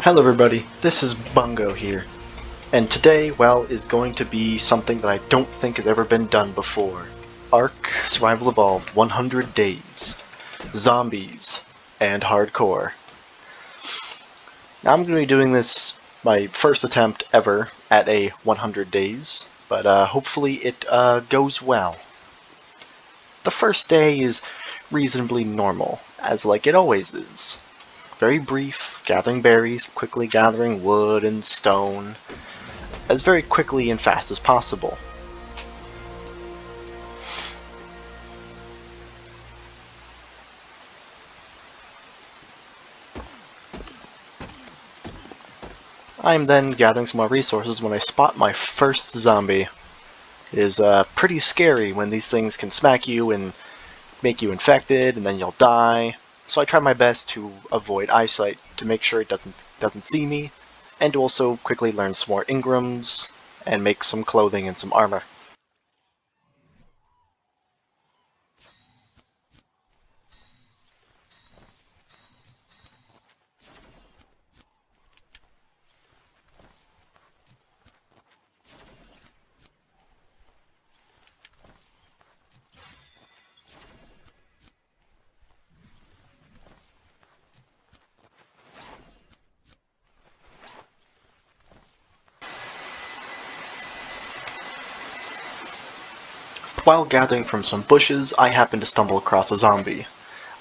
Hello everybody, this is Bungo here, and today, well, is going to be something that I don't think has ever been done before. Ark Survival Evolved 100 Days, Zombies, and Hardcore. Now I'm going to be doing this, my first attempt ever at a 100 days, but hopefully it goes well. The first day is reasonably normal, as like it always is. Very brief, gathering berries, quickly gathering wood and stone, as very quickly and fast as possible. I am then gathering some more resources when I spot my first zombie. It is pretty scary when these things can smack you and make you infected, and then you'll die. So I try my best to avoid eyesight to make sure it doesn't see me, and to also quickly learn some more engrams and make some clothing and some armor. While gathering from some bushes, I happened to stumble across a zombie.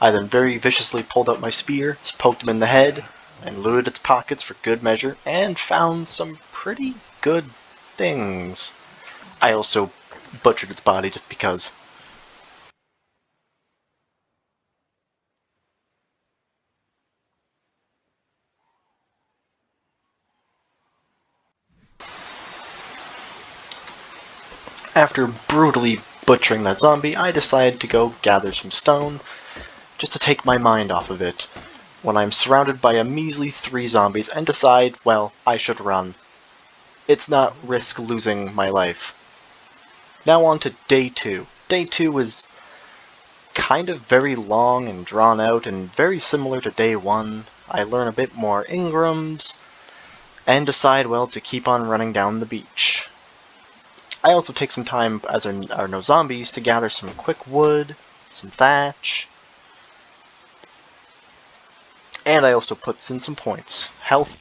I then very viciously pulled out my spear, poked him in the head, and looted its pockets for good measure, and found some pretty good things. I also butchered its body just because. After brutally butchering that zombie, I decided to go gather some stone, just to take my mind off of it, when I'm surrounded by a measly 3 zombies and decide, well, I should run. It's not risk losing my life. Now on to day 2. Day 2 was kind of very long and drawn out and very similar to day 1. I learn a bit more engrams and decide, well, to keep on running down the beach. I also take some time, as there are no zombies, to gather some quick wood, some thatch, and I also put in some points. Health.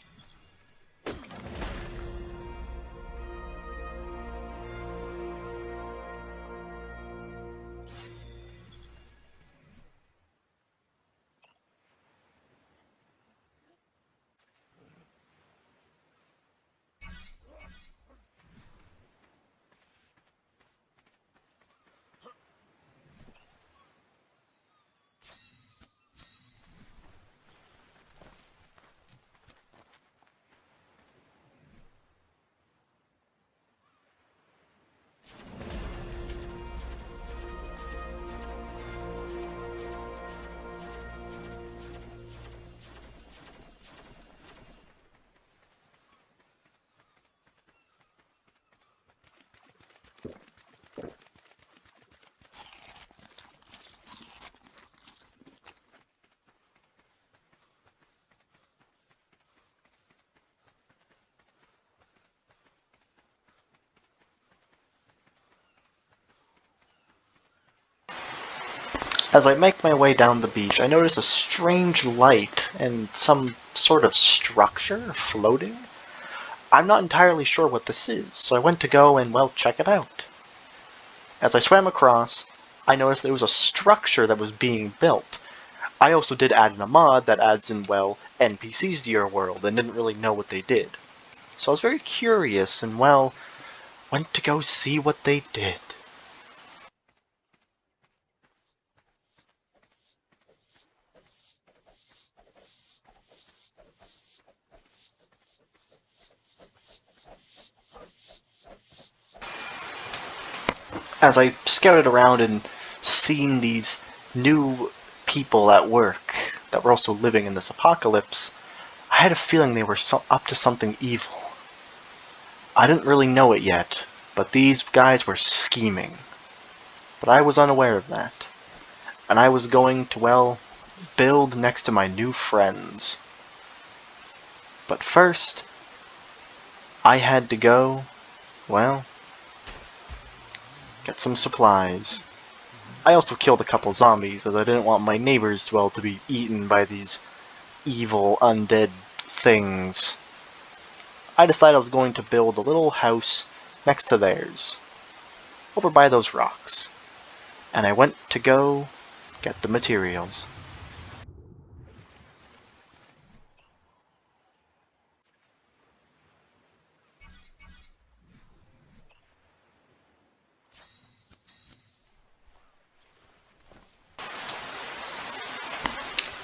As I make my way down the beach, I notice a strange light and some sort of structure floating. I'm not entirely sure what this is, so I went to go and, well, check it out. As I swam across, I noticed there was a structure that was being built. I also did add in a mod that adds in, well, NPCs to your world, and didn't really know what they did. So I was very curious and, well, went to go see what they did. As I scouted around and seen these new people at work that were also living in this apocalypse, I had a feeling they were up to something evil. I didn't really know it yet, but these guys were scheming. But I was unaware of that. And I was going to, well, build next to my new friends. But first, I had to go, well, get some supplies. I also killed a couple zombies, as I didn't want my neighbors, well, to be eaten by these evil undead things. I decided I was going to build a little house next to theirs, over by those rocks. And I went to go get the materials.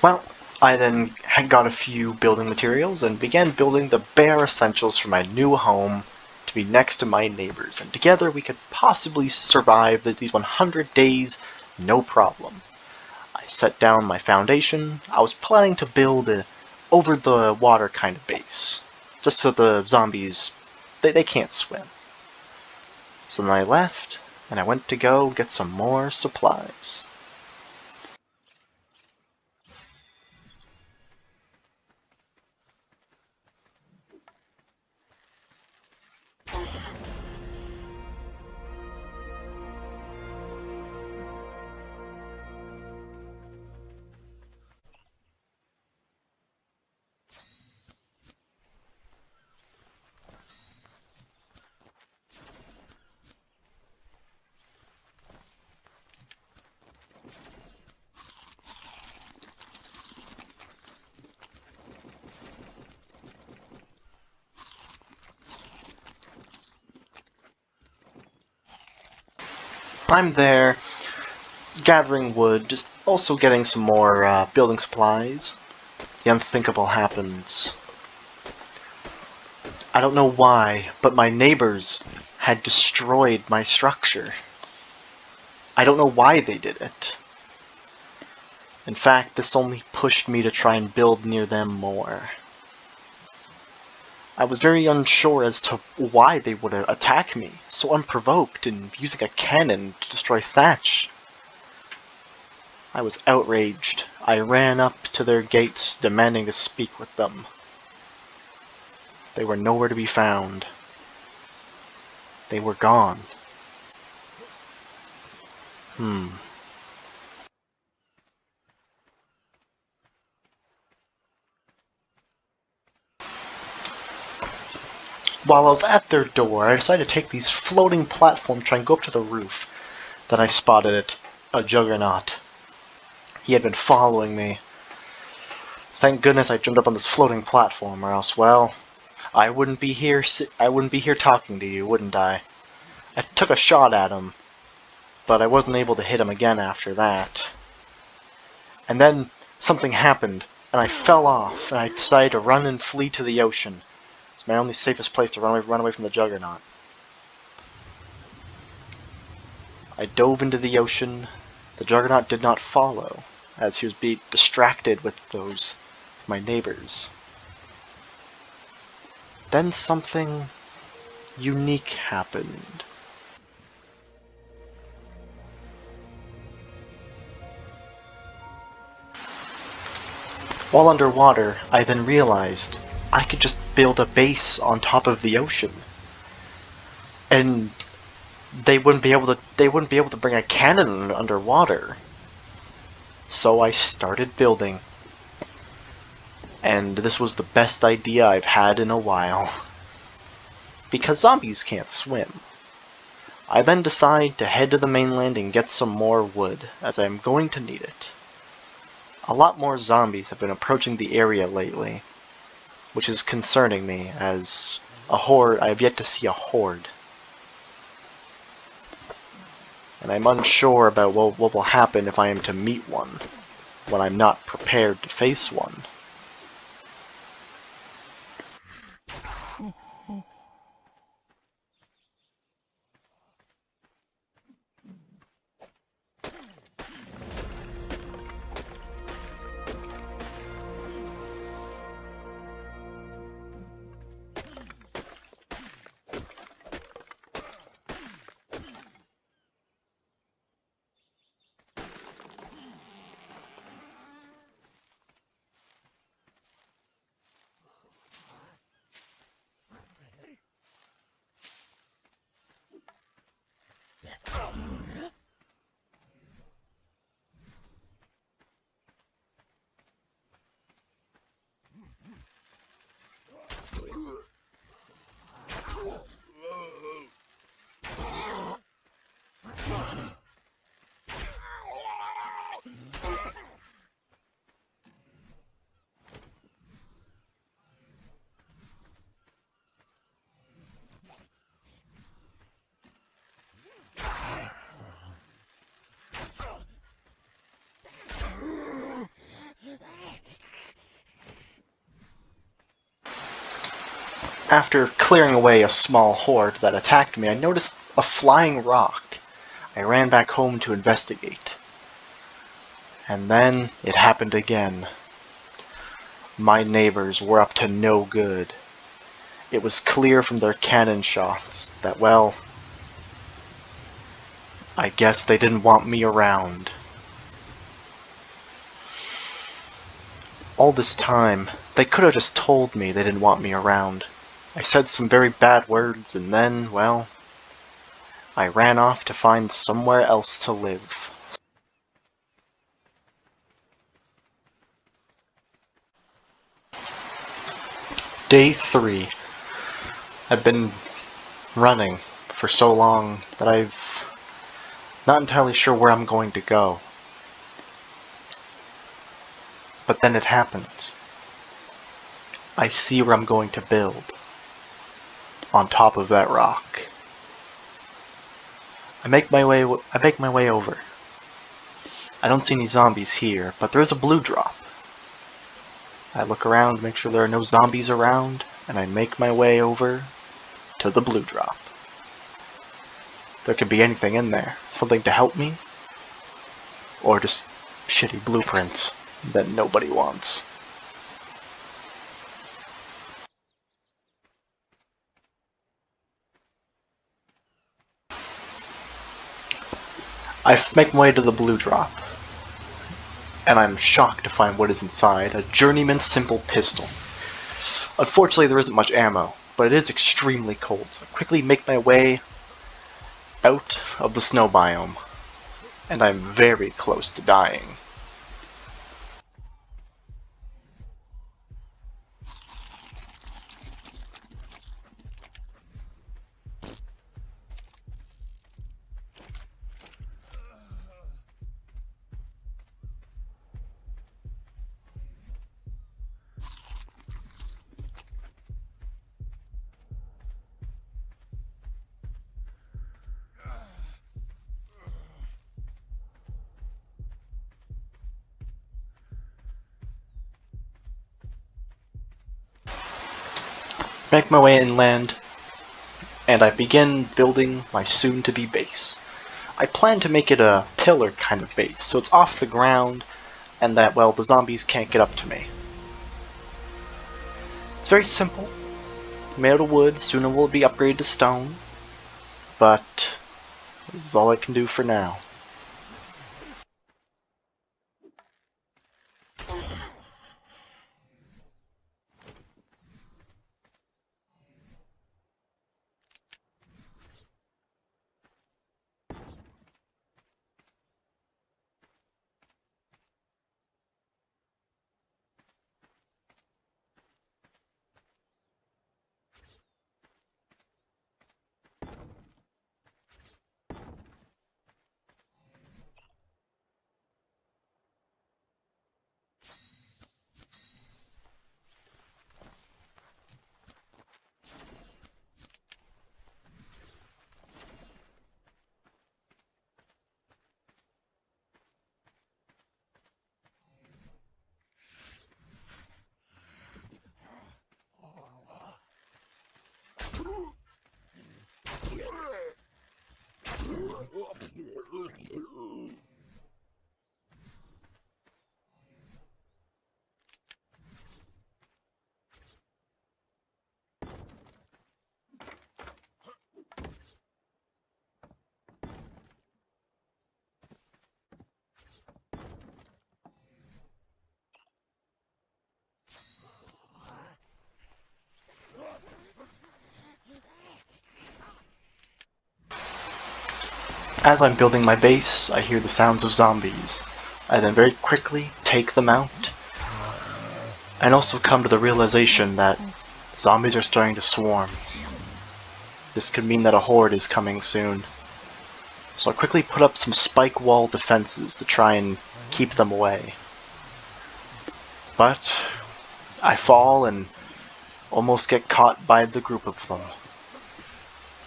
Well, I then had got a few building materials and began building the bare essentials for my new home to be next to my neighbors, and together we could possibly survive these 100 days no problem. I set down my foundation. I was planning to build a over the water kind of base, just so the zombies, they can't swim. So then I left, and I went to go get some more supplies. I'm there, gathering wood, just also getting some more building supplies. The unthinkable happens. I don't know why, but my neighbors had destroyed my structure. I don't know why they did it. In fact, this only pushed me to try and build near them more. I was very unsure as to why they would attack me, so unprovoked, and using a cannon to destroy thatch. I was outraged. I ran up to their gates, demanding to speak with them. They were nowhere to be found. They were gone. Hmm. While I was at their door, I decided to take these floating platforms, try and go up to the roof. Then I spotted it. A juggernaut. He had been following me. Thank goodness I jumped up on this floating platform, or else, well, I wouldn't be here talking to you, wouldn't I? I took a shot at him, but I wasn't able to hit him again after that. And then something happened, and I fell off, and I decided to run and flee to the ocean. It's my only safest place to run away from the juggernaut. I dove into the ocean. The juggernaut did not follow, as he was being distracted with those my neighbors. Then something unique happened. While underwater, I then realized I could just build a base on top of the ocean. And they wouldn't be able to bring a cannon underwater. So I started building. And this was the best idea I've had in a while. Because zombies can't swim. I then decide to head to the mainland and get some more wood, as I am going to need it. A lot more zombies have been approaching the area lately, which is concerning me, as a horde, I have yet to see a horde. And I'm unsure about what will happen if I am to meet one, when I'm not prepared to face one. After clearing away a small horde that attacked me, I noticed a flying rock. I ran back home to investigate. And then it happened again. My neighbors were up to no good. It was clear from their cannon shots that, well, I guess they didn't want me around. All this time, they could have just told me they didn't want me around. I said some very bad words, and then, well, I ran off to find somewhere else to live. Day 3. I've been running for so long that I've not entirely sure where I'm going to go. But then it happens. I see where I'm going to build. On top of that rock. I make my way over. I don't see any zombies here, but there is a blue drop. I look around, make sure there are no zombies around, and I make my way over to the blue drop. There could be anything in there. Something to help me, or just shitty blueprints that nobody wants. I make my way to the blue drop, and I'm shocked to find what is inside, a journeyman simple pistol. Unfortunately, there isn't much ammo, but it is extremely cold, so I quickly make my way out of the snow biome, and I'm very close to dying. Make my way inland, and I begin building my soon-to-be base. I plan to make it a pillar kind of base, so it's off the ground, and that, well, the zombies can't get up to me. It's very simple. Made out of wood, soon it will be upgraded to stone, but this is all I can do for now. As I'm building my base, I hear the sounds of zombies. I then very quickly take them out, and also come to the realization that zombies are starting to swarm. This could mean that a horde is coming soon. So I quickly put up some spike wall defenses to try and keep them away. But I fall and almost get caught by the group of them.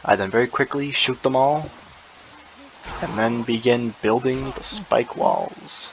I then very quickly shoot them all, and then begin building the spike walls.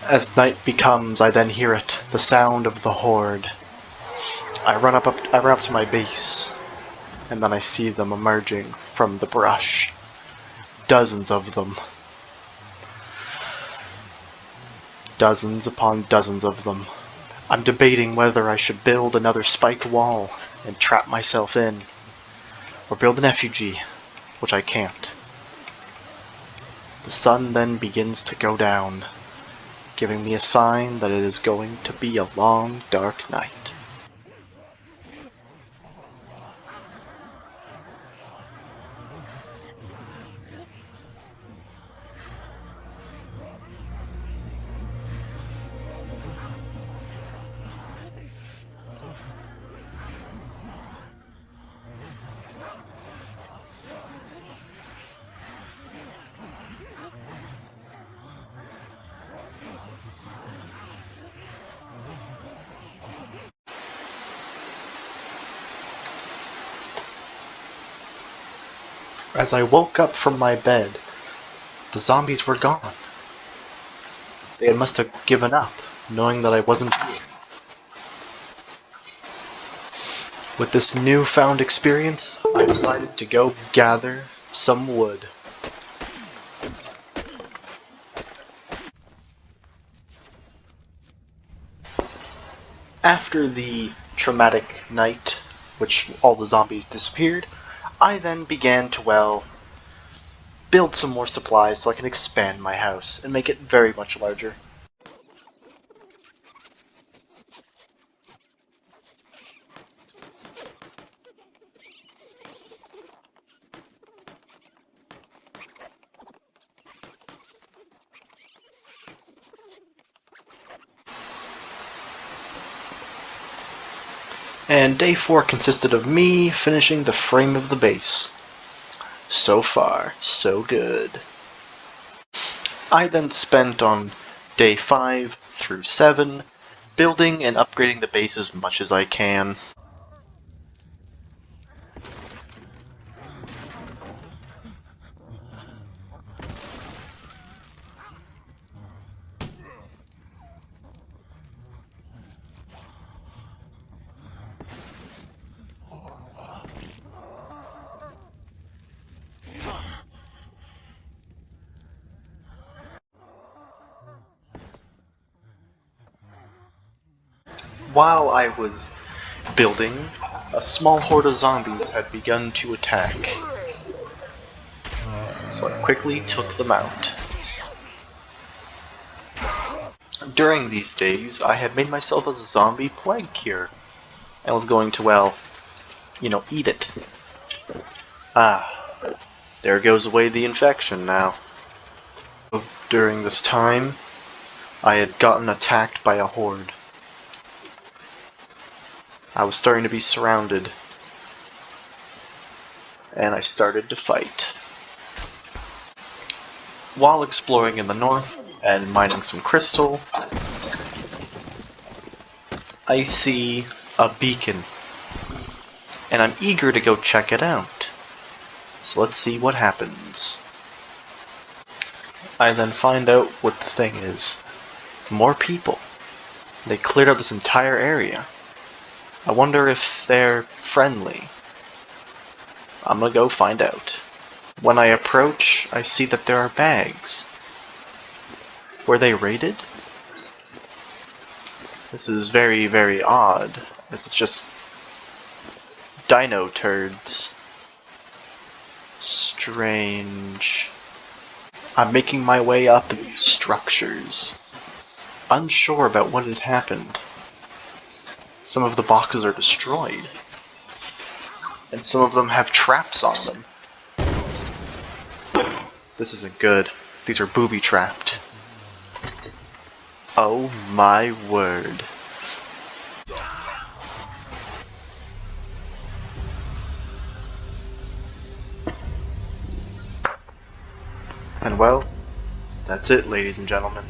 As night becomes, I then hear it, the sound of the horde. I run up to my base, and then I see them emerging from the brush. Dozens of them. Dozens upon dozens of them. I'm debating whether I should build another spiked wall and trap myself in, or build an effigy, which I can't. The sun then begins to go down, giving me a sign that it is going to be a long, dark night. As I woke up from my bed, the zombies were gone. They must have given up, knowing that I wasn't here. With this newfound experience, I decided to go gather some wood. After the traumatic night, which all the zombies disappeared, I then began to, well, build some more supplies so I can expand my house and make it very much larger. And day 4 consisted of me finishing the frame of the base. So far, so good. I then spent on day 5 through 7 building and upgrading the base as much as I can. While I was building, a small horde of zombies had begun to attack, so I quickly took them out. During these days, I had made myself a zombie plague cure, and was going to, well, eat it. Ah, there goes away the infection now. During this time, I had gotten attacked by a horde. I was starting to be surrounded, and I started to fight. While exploring in the north and mining some crystal, I see a beacon, and I'm eager to go check it out. So let's see what happens. I then find out what the thing is. More people. They cleared out this entire area. I wonder if they're friendly. I'm gonna go find out. When I approach, I see that there are bags. Were they raided? This is very, very odd. This is just dino turds. Strange. I'm making my way up structures. Unsure about what had happened. Some of the boxes are destroyed. And some of them have traps on them. This isn't good. These are booby-trapped. Oh my word. And well, that's it, ladies and gentlemen.